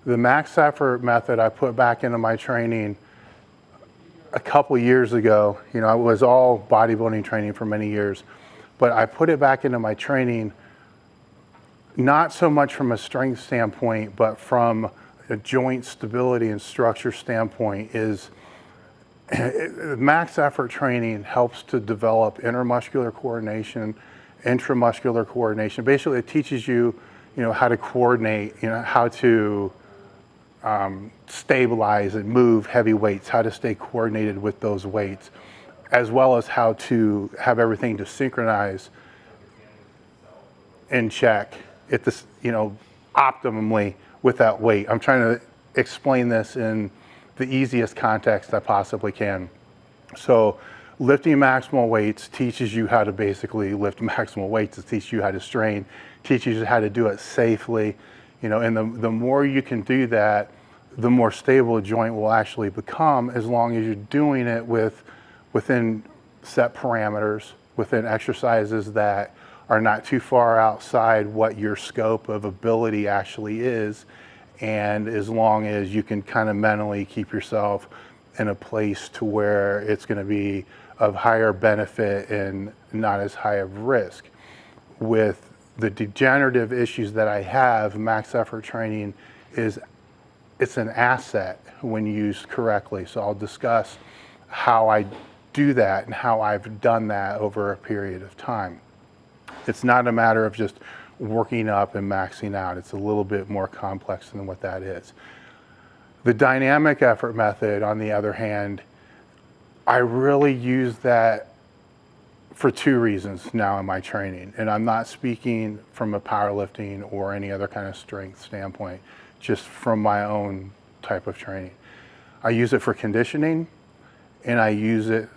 The max effort method I put back into my training a couple years ago. You know, I was all bodybuilding training for many years, but I put it back into my training not so much from a strength standpoint, but from a joint stability and structure standpoint. Is max effort training helps to develop intermuscular coordination, intramuscular coordination. Basically, it teaches you, how to coordinate, how to stabilize and move heavy weights, how to stay coordinated with those weights, as well as how to have everything to synchronize in check at this, optimally with that weight. I'm trying to explain this in the easiest context I possibly can. So lifting maximal weights teaches you how to basically lift maximal weights. It teaches you how to strain, teaches you how to do it safely, and the more you can do that, the more stable a joint will actually become, as long as you're doing it within set parameters, within exercises that are not too far outside what your scope of ability actually is, and as long as you can kind of mentally keep yourself in a place to where it's going to be of higher benefit and not as high of risk. With the degenerative issues that I have, max effort training it's an asset when used correctly. So I'll discuss how I do that and how I've done that over a period of time. It's not a matter of just working up and maxing out. It's a little bit more complex than what that is. The dynamic effort method, on the other hand, I really use that for two reasons now in my training. And I'm not speaking from a powerlifting or any other kind of strength standpoint, just from my own type of training. I use it for conditioning, and I use it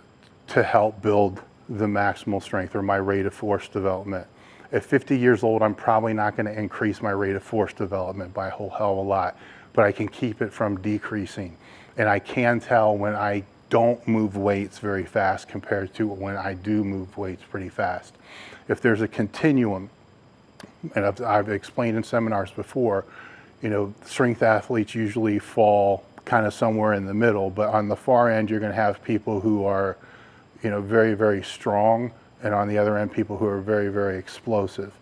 to help build the maximal strength or my rate of force development. At 50 years old, I'm probably not going to increase my rate of force development by a whole hell of a lot, but I can keep it from decreasing. And I can tell when I don't move weights very fast compared to when I do move weights pretty fast. If there's a continuum, and I've explained in seminars before, strength athletes usually fall kind of somewhere in the middle, but on the far end, you're going to have people who are, very, very strong, and on the other end, people who are very, very explosive.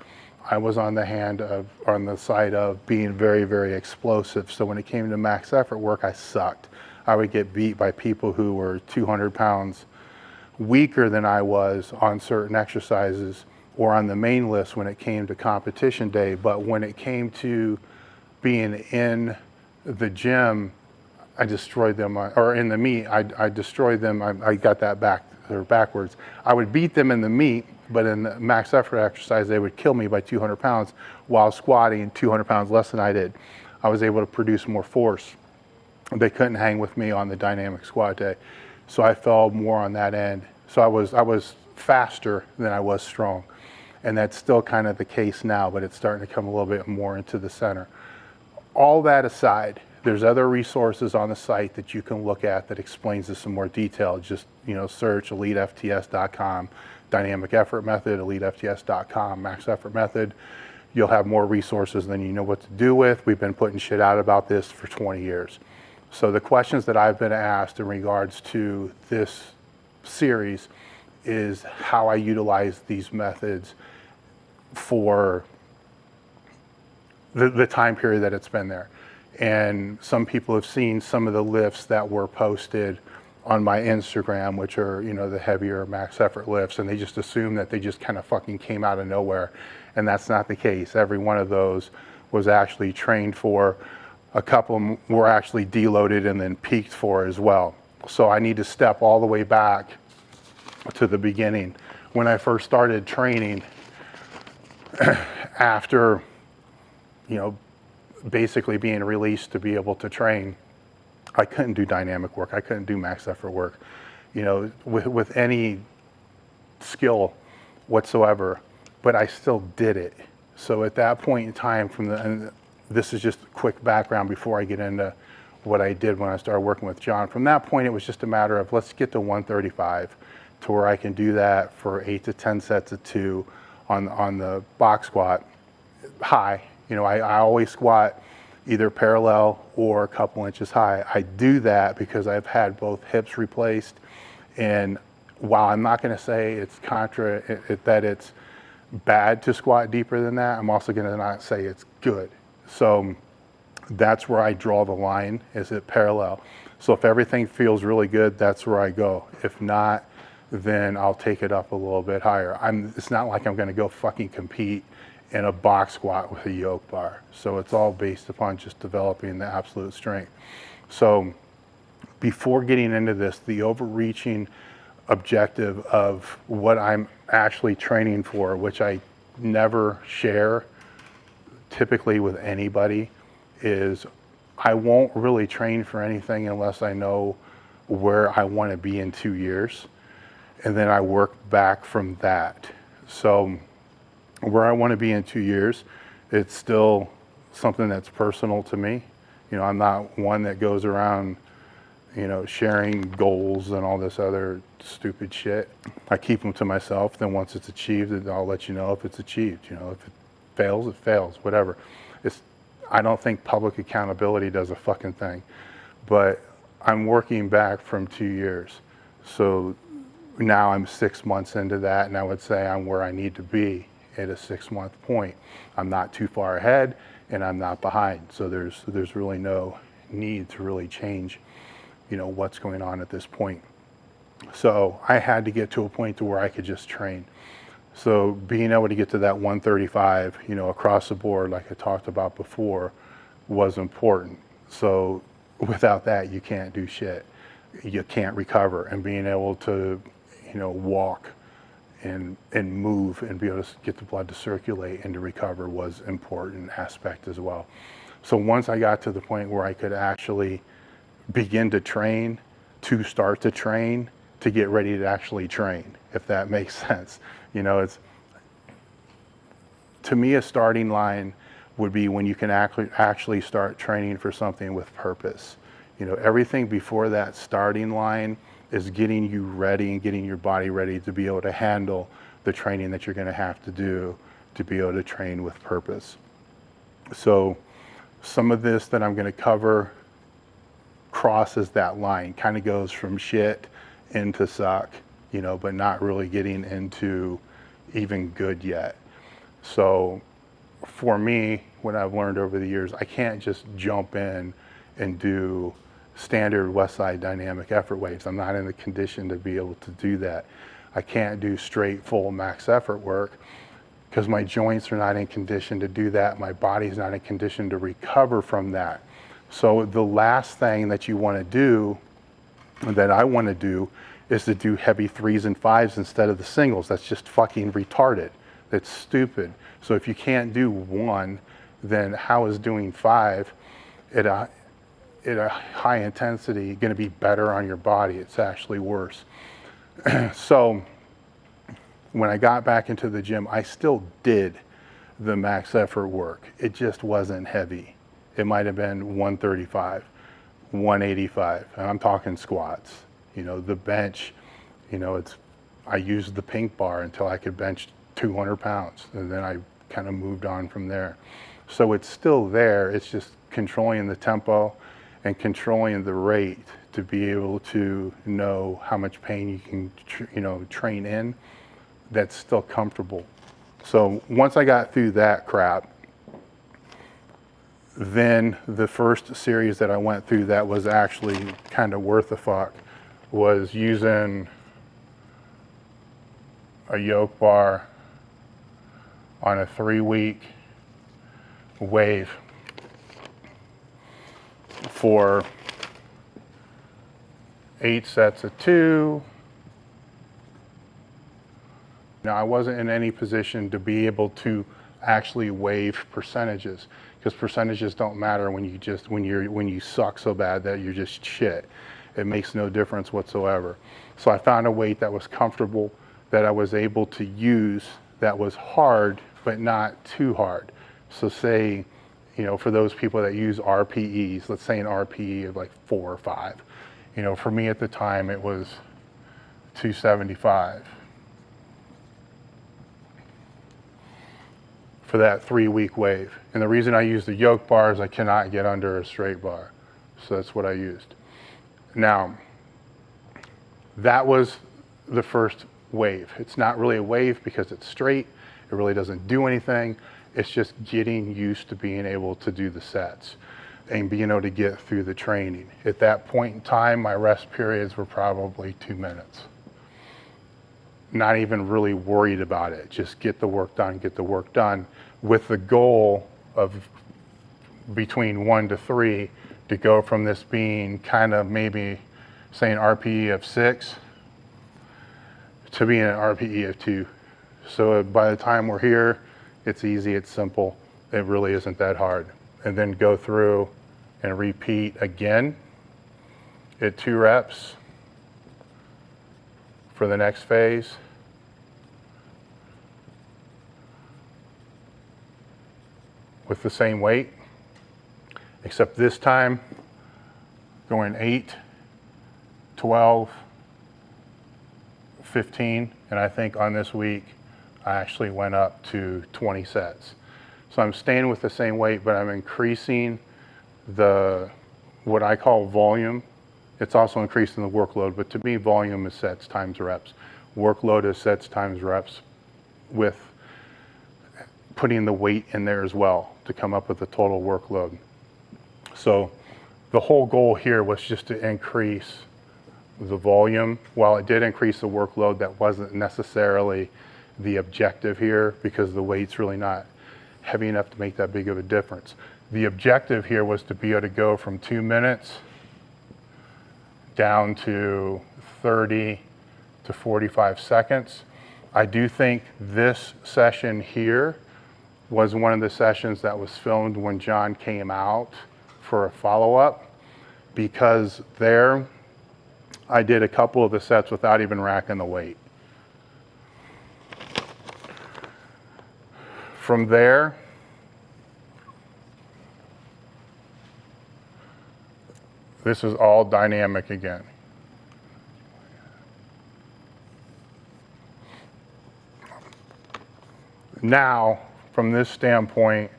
I was on the side of being very, very explosive. So when it came to max effort work, I sucked. I would get beat by people who were 200 pounds weaker than I was on certain exercises or on the main list when it came to competition day. But when it came to being in the gym, I destroyed them, or in the meet, I destroyed them. I got that backwards. I would beat them in the meet, but in the max effort exercise, they would kill me by 200 pounds while squatting 200 pounds less than I did. I was able to produce more force. They couldn't hang with me on the dynamic squat day. So I fell more on that end. So I was faster than I was strong. And that's still kind of the case now, but it's starting to come a little bit more into the center. All that aside, there's other resources on the site that you can look at that explains this in more detail. Just, search elitefts.com, dynamic effort method, elitefts.com, max effort method. You'll have more resources than you know what to do with. We've been putting shit out about this for 20 years. So the questions that I've been asked in regards to this series is how I utilize these methods for the time period that it's been there. And some people have seen some of the lifts that were posted on my Instagram, which are, the heavier max effort lifts, and they just assume that they just kind of fucking came out of nowhere. And that's not the case. Every one of those was actually trained for. A couple were actually deloaded and then peaked for as well. So I need to step all the way back to the beginning. When I first started training, after, basically being released to be able to train, I couldn't do dynamic work. I couldn't do max effort work, with any skill whatsoever, but I still did it. So at that point in time, and this is just a quick background before I get into what I did when I started working with John. From that point, it was just a matter of let's get to 135 to where I can do that for 8 to 10 sets of 2 on the box squat high. I always squat either parallel or a couple inches high. I do that because I've had both hips replaced, and while I'm not going to say it's that it's bad to squat deeper than that, I'm also going to not say it's good. So that's where I draw the line, is it parallel. So if everything feels really good, that's where I go. If not, then I'll take it up a little bit higher. It's not like I'm going to go fucking compete in a box squat with a yoke bar. So it's all based upon just developing the absolute strength. So before getting into this, the overreaching objective of what I'm actually training for, which I never share typically with anybody, is I won't really train for anything unless I know where I want to be in 2 years. And then I work back from that. So where I want to be in 2 years, it's still something that's personal to me. You know, I'm not one that goes around, you know, sharing goals and all this other stupid shit. I keep them to myself. Then once it's achieved, I'll let you know if it's achieved. You know, if it fails, whatever. I don't think public accountability does a fucking thing. But I'm working back from 2 years. So now I'm 6 months into that, and I would say I'm where I need to be at a 6-month point. I'm not too far ahead, and I'm not behind. So there's really no need to really change, you know, what's going on at this point. So I had to get to a point to where I could just train. So being able to get to that 135, you know, across the board, like I talked about before, was important. So without that, you can't do shit. You can't recover. And being able to, you know, walk and move and be able to get the blood to circulate and to recover was an important aspect as well. So once I got to the point where I could actually begin to train, to start to train, to get ready to actually train, if that makes sense. You know, it's, to me, a starting line would be when you can actually start training for something with purpose. You know, everything before that starting line is getting you ready and getting your body ready to be able to handle the training that you're going to have to do to be able to train with purpose. So some of this that I'm going to cover crosses that line, kind of goes from shit into suck, you know, but not really getting into even good yet. So for me, what I've learned over the years, I can't just jump in and do standard West Side dynamic effort weights. I'm not in the condition to be able to do that. I can't do straight full max effort work because my joints are not in condition to do that. My body's not in condition to recover from that. So the last thing that you want to do, that I want to do, is to do heavy 3s and 5s instead of the singles. That's just fucking retarded. That's stupid. So if you can't do 1, then how is doing 5 at a high intensity going to be better on your body? It's actually worse. So when I got back into the gym, I still did the max effort work. It just wasn't heavy. It might have been 135, 185, and I'm talking squats. You know, the bench, you know, I used the pink bar until I could bench 200 pounds, and then I kind of moved on from there. So it's still there. It's just controlling the tempo and controlling the rate to be able to know how much pain you can, train in that's still comfortable. So once I got through that crap, then the first series that I went through that was actually kind of worth a fuck was using a yoke bar on a 3-week wave for 8 sets of 2. Now, I wasn't in any position to be able to actually wave percentages, because percentages don't matter when you suck so bad that you're just shit. It makes no difference whatsoever. So I found a weight that was comfortable, that I was able to use, that was hard but not too hard. So say, for those people that use RPEs, let's say an RPE of like 4 or 5. For me at the time it was 275. for that 3-week wave. And the reason I use the yoke bar is I cannot get under a straight bar. So that's what I used. Now, that was the first wave. It's not really a wave because it's straight. It really doesn't do anything. It's just getting used to being able to do the sets and being able to get through the training. At that point in time, my rest periods were probably 2 minutes. Not even really worried about it. Just get the work done, with the goal of between 1 to 3 to go from this being kind of maybe say an RPE of 6 to being an RPE of 2. So by the time we're here, it's easy, it's simple. It really isn't that hard. And then go through and repeat again at 2 reps for the next phase. With the same weight, except this time going 8, 12, 15, and I think on this week I actually went up to 20 sets. So I'm staying with the same weight, but I'm increasing the, what I call volume. It's also increasing the workload, but to me volume is sets times reps. Workload is sets times reps, with putting the weight in there as well to come up with the total workload. So the whole goal here was just to increase the volume. While it did increase the workload, that wasn't necessarily the objective here because the weight's really not heavy enough to make that big of a difference. The objective here was to be able to go from 2 minutes down to 30 to 45 seconds. I do think this session here was one of the sessions that was filmed when John came out for a follow-up, because there I did a couple of the sets without even racking the weight. From there, this is all dynamic again. Now, from this standpoint,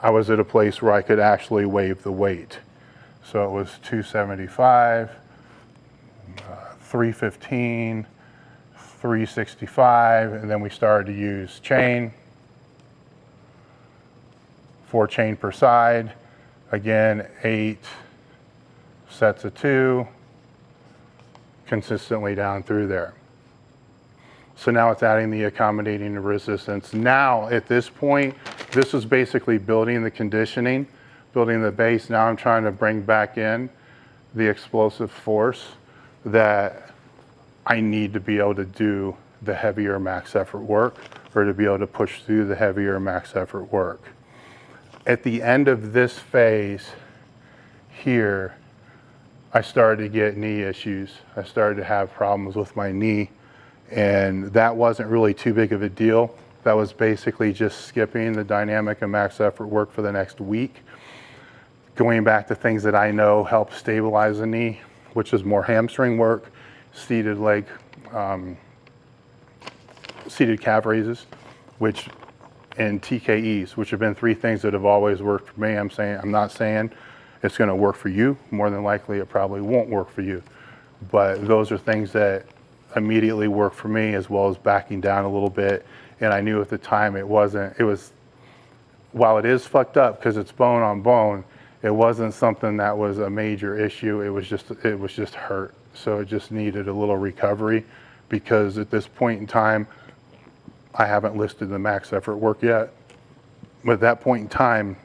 I was at a place where I could actually wave the weight. So it was 275, 315, 365, and then we started to use chain, 4 chain per side. Again, 8 sets of 2, consistently down through there. So now it's adding the accommodating resistance. Now at this point, this is basically building the conditioning, building the base. Now I'm trying to bring back in the explosive force that I need to be able to do the heavier max effort work, or to be able to push through the heavier max effort work. At the end of this phase here, I started to get knee issues. I started to have problems with my knee, and that wasn't really too big of a deal. That was basically just skipping the dynamic and max effort work for the next week, going back to things that I know help stabilize the knee, which is more hamstring work, seated leg, seated calf raises, and TKEs, which have been 3 things that have always worked for me. I'm not saying it's going to work for you. More than likely, it probably won't work for you. But those are things that immediately worked for me, as well as backing down a little bit. And I knew at the time while it is fucked up because it's bone on bone, it wasn't something that was a major issue. It was just hurt. So it just needed a little recovery, because at this point in time, I haven't listed the max effort work yet. But at that point in time,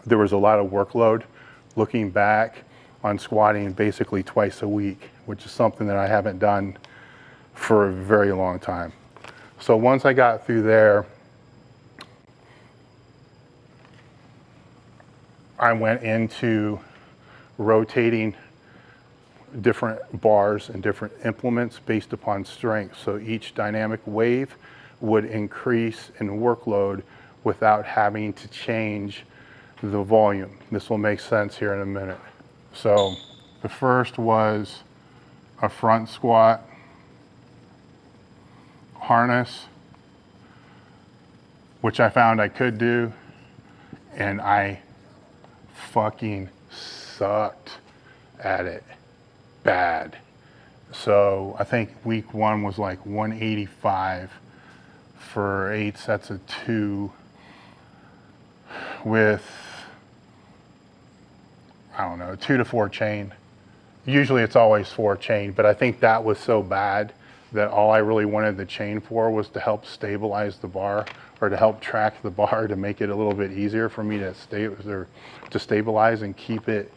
there was a lot of workload. Looking back on squatting basically twice a week, which is something that I haven't done for a very long time. So once I got through there, I went into rotating different bars and different implements based upon strength. So each dynamic wave would increase in workload without having to change the volume. This will make sense here in a minute. So the first was a front squat, harness, which I found I could do, and I fucking sucked at it bad. So I think week 1 was like 185 for 8 sets of 2 with, I don't know, 2 to 4 chain. Usually it's always 4 chain, but I think that was so bad that all I really wanted the chain for was to help stabilize the bar, or to help track the bar to make it a little bit easier for me to stabilize and keep it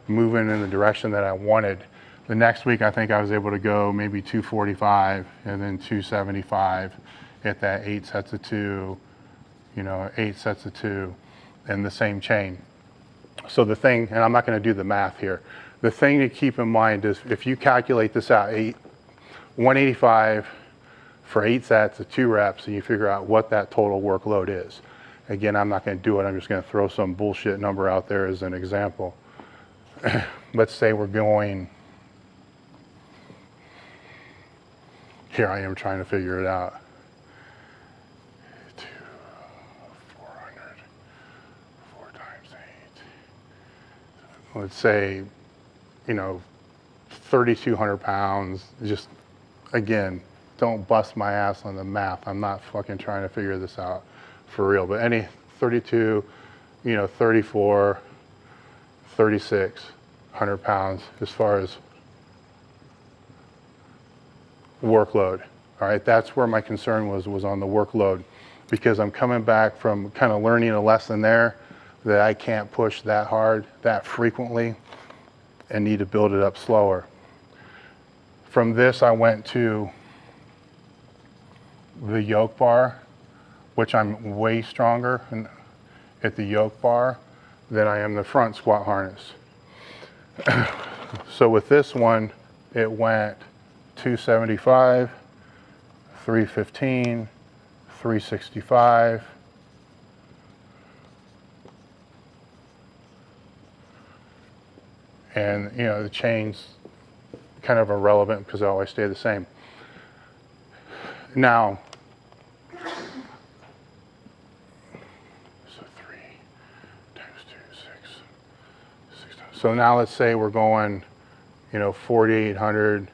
moving in the direction that I wanted. The next week, I think I was able to go maybe 245 and then 275 at that 8 sets of 2, 8 sets of 2 and the same chain. So the thing, and I'm not going to do the math here, the thing to keep in mind is if you calculate this out, 185 for 8 sets of 2 reps, and you figure out what that total workload is. Again, I'm not going to do it. I'm just going to throw some bullshit number out there as an example. Let's say we're going, here I am trying to figure it out. 400, 4 times 8. Let's say, 3,200 pounds. Just, again, don't bust my ass on the math. I'm not fucking trying to figure this out for real. But any 32, 34, 3,600 pounds as far as workload. All right, that's where my concern was on the workload, because I'm coming back from kind of learning a lesson there that I can't push that hard, that frequently, and need to build it up slower. From this, I went to the yoke bar, which I'm way stronger at the yoke bar than I am the front squat harness. So with this one, it went 275, 315, 365, and the chain's kind of irrelevant because they always stay the same. Now, so 3 times 2, 6 times. So now let's say we're going, 4,800,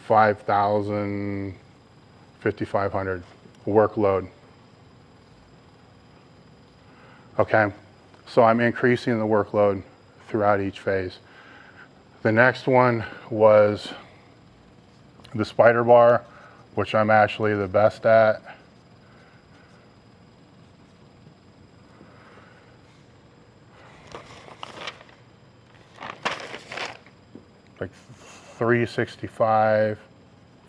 5,000, 5,500 workload. Okay, so I'm increasing the workload throughout each phase. The next one was the spider bar, which I'm actually the best at. Like 365,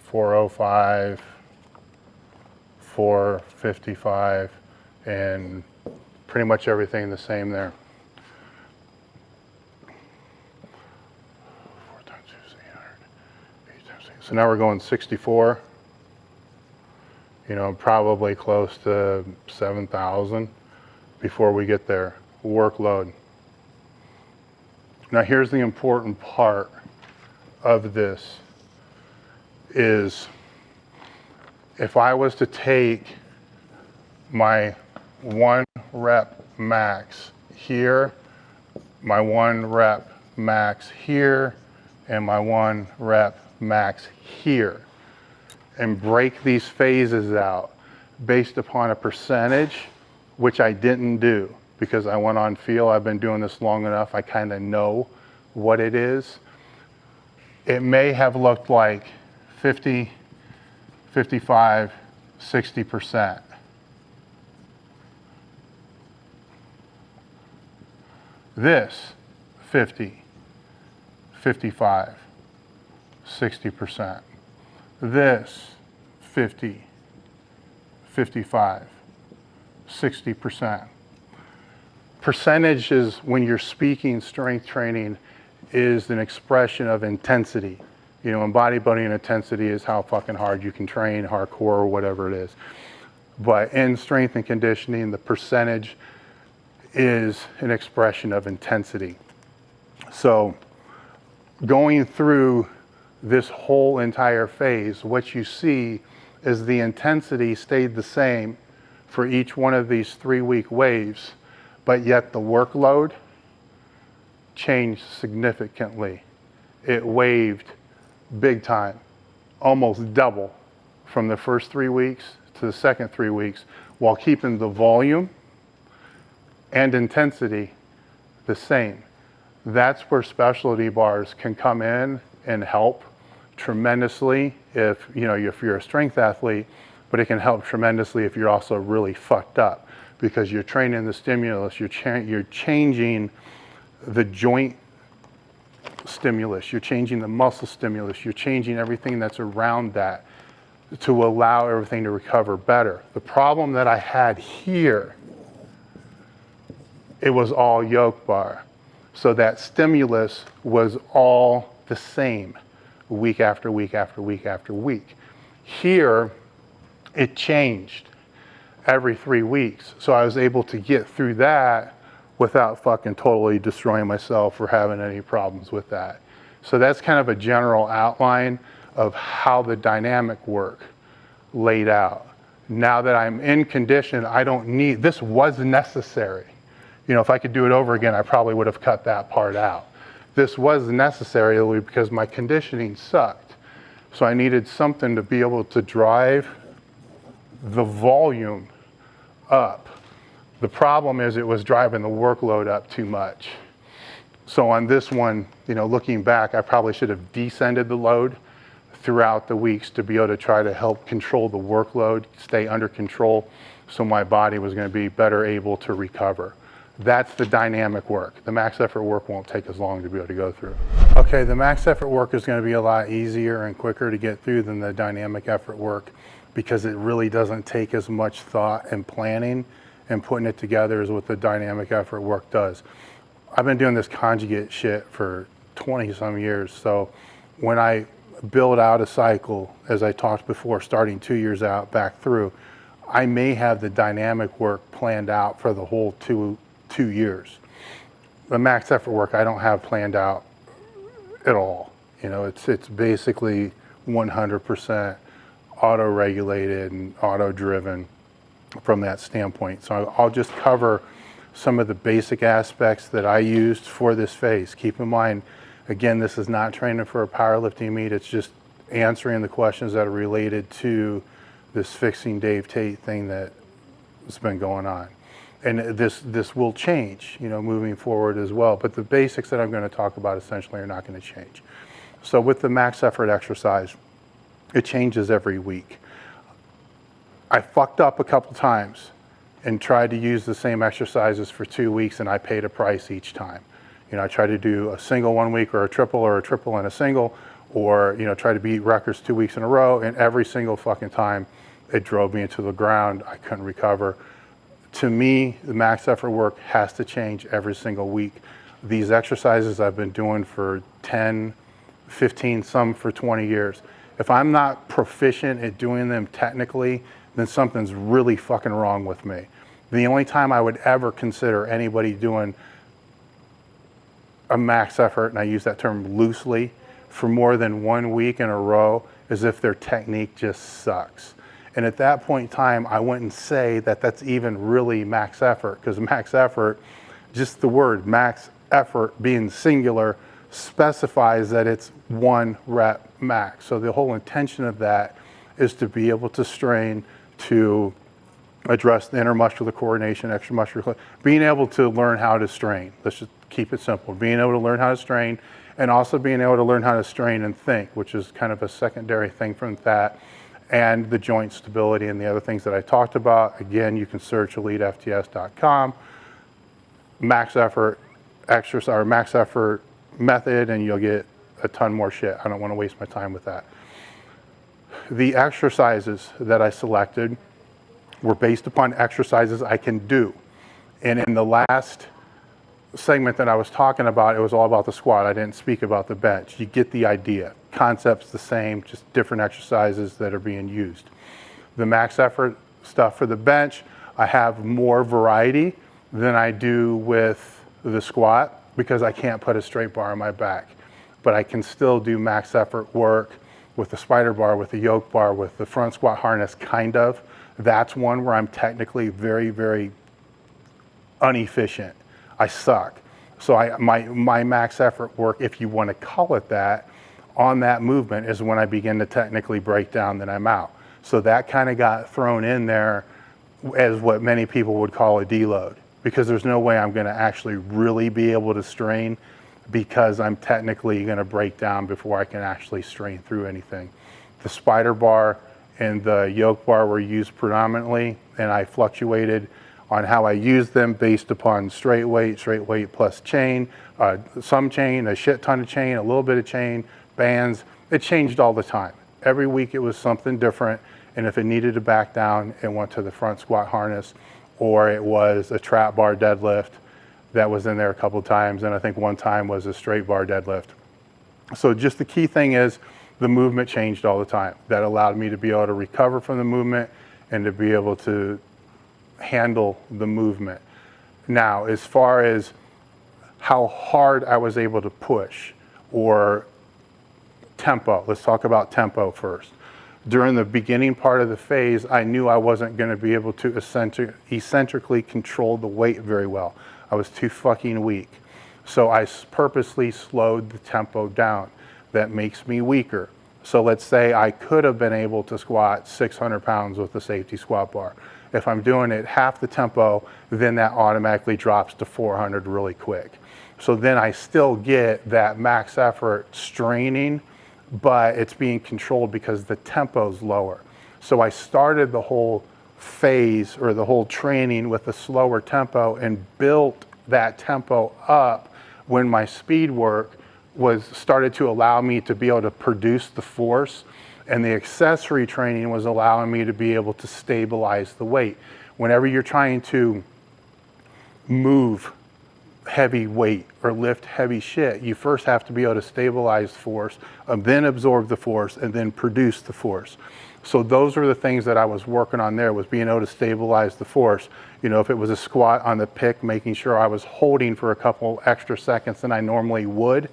405, 455, and pretty much everything the same there. 4 times 2 is 800, 8 times 8. So now we're going 64. Probably close to 7,000 before we get there. Workload. Now here's the important part of this is if I was to take my 1 rep max here, my 1 rep max here, and my 1 rep max here, and break these phases out based upon a percentage, which I didn't do because I went on feel. I've been doing this long enough. I kind of know what it is. It may have looked like 50, 55, 60%. This, 50, 55, 60%. This, 50, 55, 60%. Percentages when you're speaking strength training is an expression of intensity. In bodybuilding, intensity is how fucking hard you can train, hardcore or whatever it is. But in strength and conditioning, the percentage is an expression of intensity. So going through this whole entire phase, what you see is the intensity stayed the same for each one of these 3-week waves, but yet the workload changed significantly. It waved big time, almost double from the first 3 weeks to the second 3 weeks, while keeping the volume and intensity the same. That's where specialty bars can come in and help tremendously if you're a strength athlete, but it can help tremendously if you're also really fucked up, because you're training the stimulus, you're changing the joint stimulus, you're changing the muscle stimulus, you're changing everything that's around that to allow everything to recover better. The problem that I had here, it was all yoke bar. So that stimulus was all the same week after week after week after week. Here, it changed every 3 weeks. So I was able to get through that without fucking totally destroying myself or having any problems with that. So that's kind of a general outline of how the dynamic work laid out. Now that I'm in condition, I don't need, this was necessary. If I could do it over again, I probably would have cut that part out. This was necessary because my conditioning sucked. So I needed something to be able to drive the volume up. The problem is it was driving the workload up too much. So on this one, looking back, I probably should have descended the load throughout the weeks to be able to try to help control the workload, stay under control, so my body was going to be better able to recover. That's the dynamic work. The max effort work won't take as long to be able to go through. Okay, the max effort work is going to be a lot easier and quicker to get through than the dynamic effort work, because it really doesn't take as much thought and planning and putting it together as what the dynamic effort work does. I've been doing this conjugate shit for 20 some years. So when I build out a cycle, as I talked before, starting 2 years out back through, I may have the dynamic work planned out for the whole two years. The max effort work I don't have planned out at all. It's basically 100% auto-regulated and auto-driven from that standpoint. So I'll just cover some of the basic aspects that I used for this phase. Keep in mind, again, this is not training for a powerlifting meet. It's just answering the questions that are related to this fixing Dave Tate thing that's been going on. And this will change, moving forward as well. But the basics that I'm going to talk about essentially are not going to change. So with the max effort exercise, it changes every week. I fucked up a couple times and tried to use the same exercises for 2 weeks, and I paid a price each time. I tried to do a single 1 week or a triple and a single, or try to beat records 2 weeks in a row, and every single fucking time it drove me into the ground. I couldn't recover. To me, the max effort work has to change every single week. These exercises I've been doing for 10, 15, some for 20 years. If I'm not proficient at doing them technically, then something's really fucking wrong with me. The only time I would ever consider anybody doing a max effort, and I use that term loosely, for more than 1 week in a row is if their technique just sucks. And at that point in time, I wouldn't say that that's even really max effort, because max effort, just the word max effort being singular, specifies that it's 1 rep max. So the whole intention of that is to be able to strain to address the intermuscular coordination, extramuscular, being able to learn how to strain. Let's just keep it simple. Being able to learn how to strain, and also being able to learn how to strain and think, which is kind of a secondary thing from that, and the joint stability and the other things that I talked about. Again, you can search elitefts.com, max effort exercise or max effort method, and you'll get a ton more shit. I don't want to waste my time with that. The exercises that I selected were based upon exercises I can do. And in the last segment that I was talking about, it was all about the squat. I didn't speak about the bench. You get the idea. Concept's the same, just different exercises that are being used. The max effort stuff for the bench, I have more variety than I do with the squat, because I can't put a straight bar on my back. But I can still do max effort work with the spider bar, with the yoke bar, with the front squat harness, kind of, That's one where I'm technically very, very inefficient. I suck. So my max effort work, if you want to call it that, on that movement is when I begin to technically break down, then I'm out. So that kind of got thrown in there as what many people would call a deload, because there's no way I'm going to actually really be able to strain, because I'm technically going to break down before I can actually strain through anything. The spider bar and the yoke bar were used predominantly, and I fluctuated on how I used them based upon straight weight plus chain, some chain, a shit ton of chain, a little bit of chain, bands. It changed all the time. Every week it was something different, and if it needed to back down, it went to the front squat harness, or it was a trap bar deadlift that was in there a couple times, and I think one time was a straight bar deadlift. So just the key thing is the movement changed all the time. That allowed me to be able to recover from the movement and to be able to handle the movement. Now, as far as how hard I was able to push or tempo, let's talk about tempo first. During the beginning part of the phase, I knew I wasn't going to be able to eccentrically control the weight very well. I was too fucking weak. So I purposely slowed the tempo down. That makes me weaker. So let's say I could have been able to squat 600 pounds with the safety squat bar. If I'm doing it half the tempo, then that automatically drops to 400 really quick. So then I still get that max effort straining, but it's being controlled because the tempo's lower. So I started the whole phase or the whole training with a slower tempo and built that tempo up when my speed work started to allow me to be able to produce the force, and the accessory training was allowing me to be able to stabilize the weight. Whenever you're trying to move heavy weight or lift heavy shit, you first have to be able to stabilize the force, then absorb the force, and then produce the force. So those are the things that I was working on there, was being able to stabilize the force. You know, if it was a squat on the pick, making sure I was holding for a couple extra seconds than I normally would,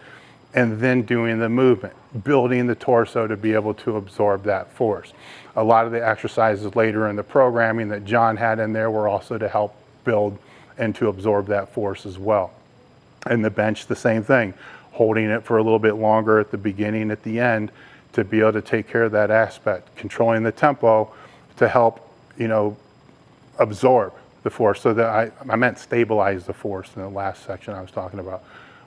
and then doing the movement, building the torso to be able to absorb that force. A lot of the exercises later in the programming that John had in there were also to help build and to absorb that force as well. And the bench, the same thing, holding it for a little bit longer at the beginning, at the end, to be able to take care of that aspect, controlling the tempo to help, you know, absorb the force. So that I meant stabilize the force in the last section I was talking about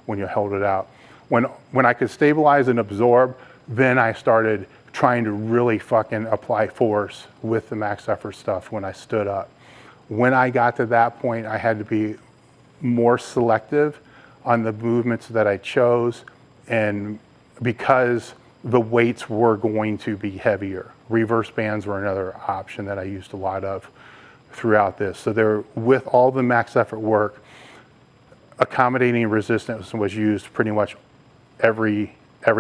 when you held it out. When I could stabilize and absorb, then I started trying to really fucking apply force with the max effort stuff when I stood up. When I got to that point, I had to be more selective on the movements that I chose, and because the weights were going to be heavier. Reverse bands were another option that I used a lot of throughout this. So there, with all the max effort work, accommodating resistance was used pretty much every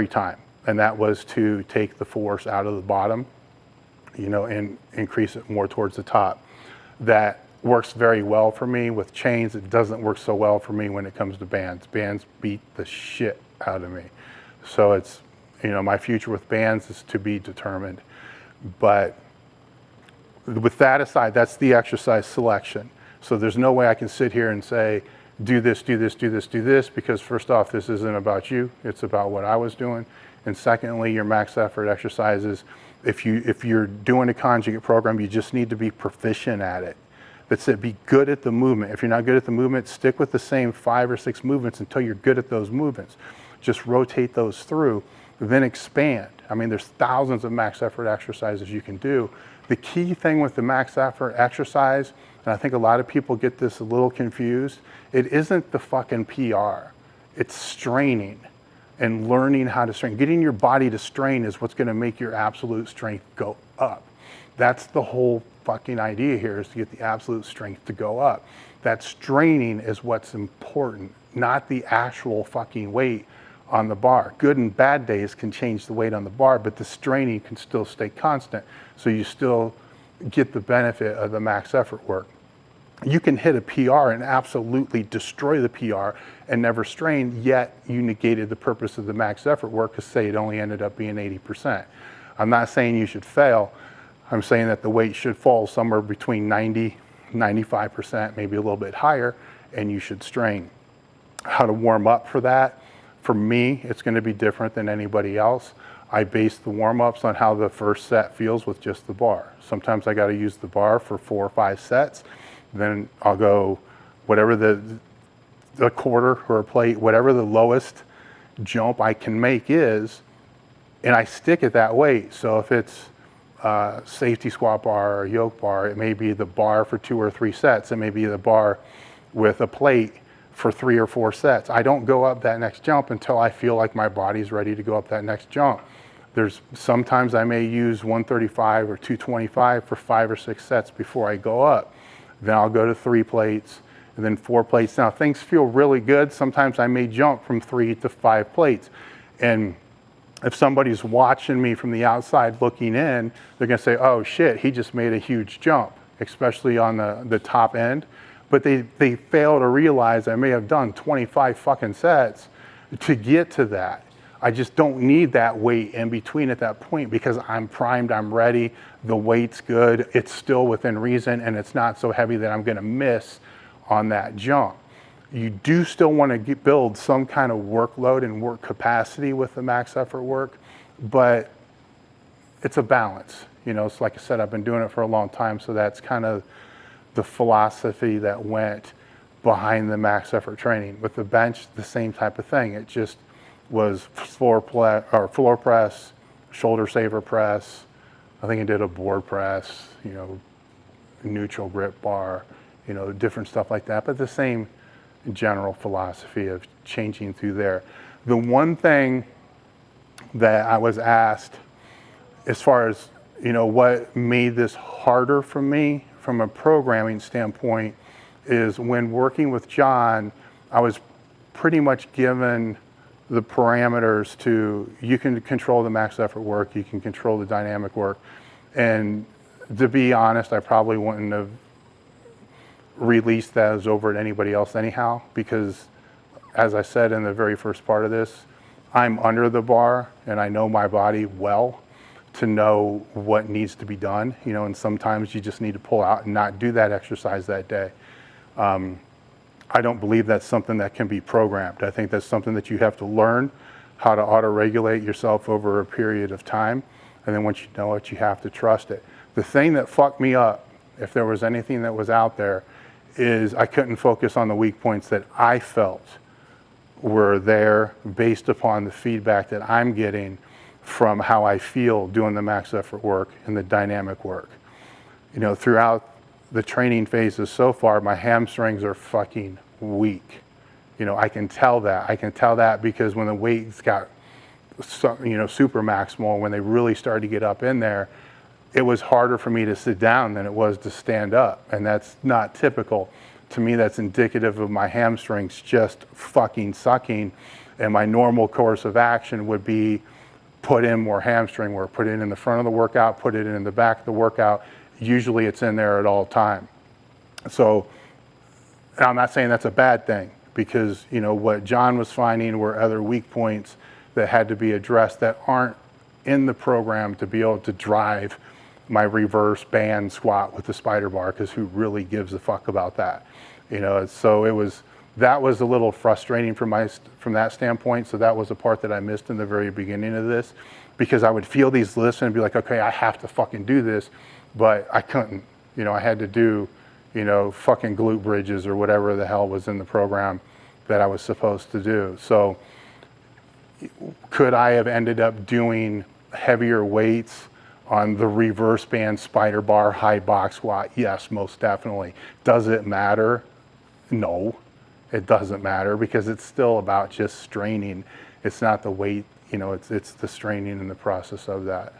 time, and that was to take the force out of the bottom, you know, and increase it more towards the top. That works very well for me with chains. It doesn't work so well for me when it comes to bands. Bands beat the shit out of me. So it's, you know, my future with bands is to be determined. But with that aside, that's the exercise selection. So there's no way I can sit here and say, do this, do this, do this, do this, because first off, this isn't about you. It's about what I was doing. And secondly, your max effort exercises, if you're doing a conjugate program, you just need to be proficient at it. That's it, be good at the movement. If you're not good at the movement, stick with the same 5 or 6 movements until you're good at those movements. Just rotate those through, then expand. I mean, there's thousands of max effort exercises you can do. The key thing with the max effort exercise, and I think a lot of people get this a little confused, it isn't the fucking PR. It's straining and learning how to strain. Getting your body to strain is what's gonna make your absolute strength go up. That's the whole fucking idea here, is to get the absolute strength to go up. That straining is what's important, not the actual fucking weight on the bar. Good and bad days can change the weight on the bar, but the straining can still stay constant. So you still get the benefit of the max effort work. You can hit a PR and absolutely destroy the PR and never strain, yet you negated the purpose of the max effort work, because say it only ended up being 80%. I'm not saying you should fail. I'm saying that the weight should fall somewhere between 90, 95%, maybe a little bit higher, and you should strain. How to warm up for that? For me, it's going to be different than anybody else. I base the warm-ups on how the first set feels with just the bar. Sometimes I got to use the bar for 4 or 5 sets. Then I'll go whatever the quarter or a plate, whatever the lowest jump I can make is, and I stick at that weight. So if it's safety squat bar or yoke bar, it may be the bar for 2 or 3 sets. It may be the bar with a plate for 3 or 4 sets. I don't go up that next jump until I feel like my body's ready to go up that next jump. There's sometimes I may use 135 or 225 for 5 or 6 sets before I go up. Then I'll go to 3 plates and then 4 plates. Now things feel really good. Sometimes I may jump from 3 to 5 plates. And if somebody's watching me from the outside looking in, they're gonna say, oh shit, he just made a huge jump, especially on the top end. But they fail to realize I may have done 25 fucking sets to get to that. I just don't need that weight in between at that point because I'm primed, I'm ready, the weight's good, it's still within reason, and it's not so heavy that I'm gonna miss on that jump. You do still wanna build some kind of workload and work capacity with the max effort work, but it's a balance. You know, it's like I said, I've been doing it for a long time, so that's kind of the philosophy that went behind the max effort training. With the bench, the same type of thing. It just was floor press, shoulder saver press. I think I did a board press, you know, neutral grip bar, you know, different stuff like that, but the same general philosophy of changing through there. The one thing that I was asked as far as, you know, what made this harder for me from a programming standpoint is when working with John, I was pretty much given the parameters to, you can control the max effort work, you can control the dynamic work. And to be honest, I probably wouldn't have released those over to anybody else anyhow, because as I said in the very first part of this, I'm under the bar and I know my body well to know what needs to be done, you know, and sometimes you just need to pull out and not do that exercise that day. I don't believe that's something that can be programmed. I think that's something that you have to learn how to auto-regulate yourself over a period of time. And then once you know it, you have to trust it. The thing that fucked me up, if there was anything that was out there, is I couldn't focus on the weak points that I felt were there based upon the feedback that I'm getting from how I feel doing the max effort work and the dynamic work. You know, throughout the training phases so far, my hamstrings are fucking weak. You know, I can tell that. I can tell that because when the weights got, you know, super maximal, when they really started to get up in there, it was harder for me to sit down than it was to stand up. And that's not typical. To me, that's indicative of my hamstrings just fucking sucking. And my normal course of action would be put in more hamstring work, put it in the front of the workout, put it in the back of the workout. Usually it's in there at all time. So I'm not saying that's a bad thing, because, you know, what John was finding were other weak points that had to be addressed that aren't in the program to be able to drive my reverse band squat with the spider bar, because who really gives a fuck about that? You know, so that was a little frustrating from that standpoint. So that was a part that I missed in the very beginning of this, because I would feel these lists and be like, okay, I have to fucking do this, but I couldn't. You know, I had to do, you know, fucking glute bridges or whatever the hell was in the program that I was supposed to do. So could I have ended up doing heavier weights on the reverse band spider bar high box squat? Yes, most definitely. Does it matter? No, it doesn't matter, because it's still about just straining. It's not the weight, you know, it's the straining in the process of that.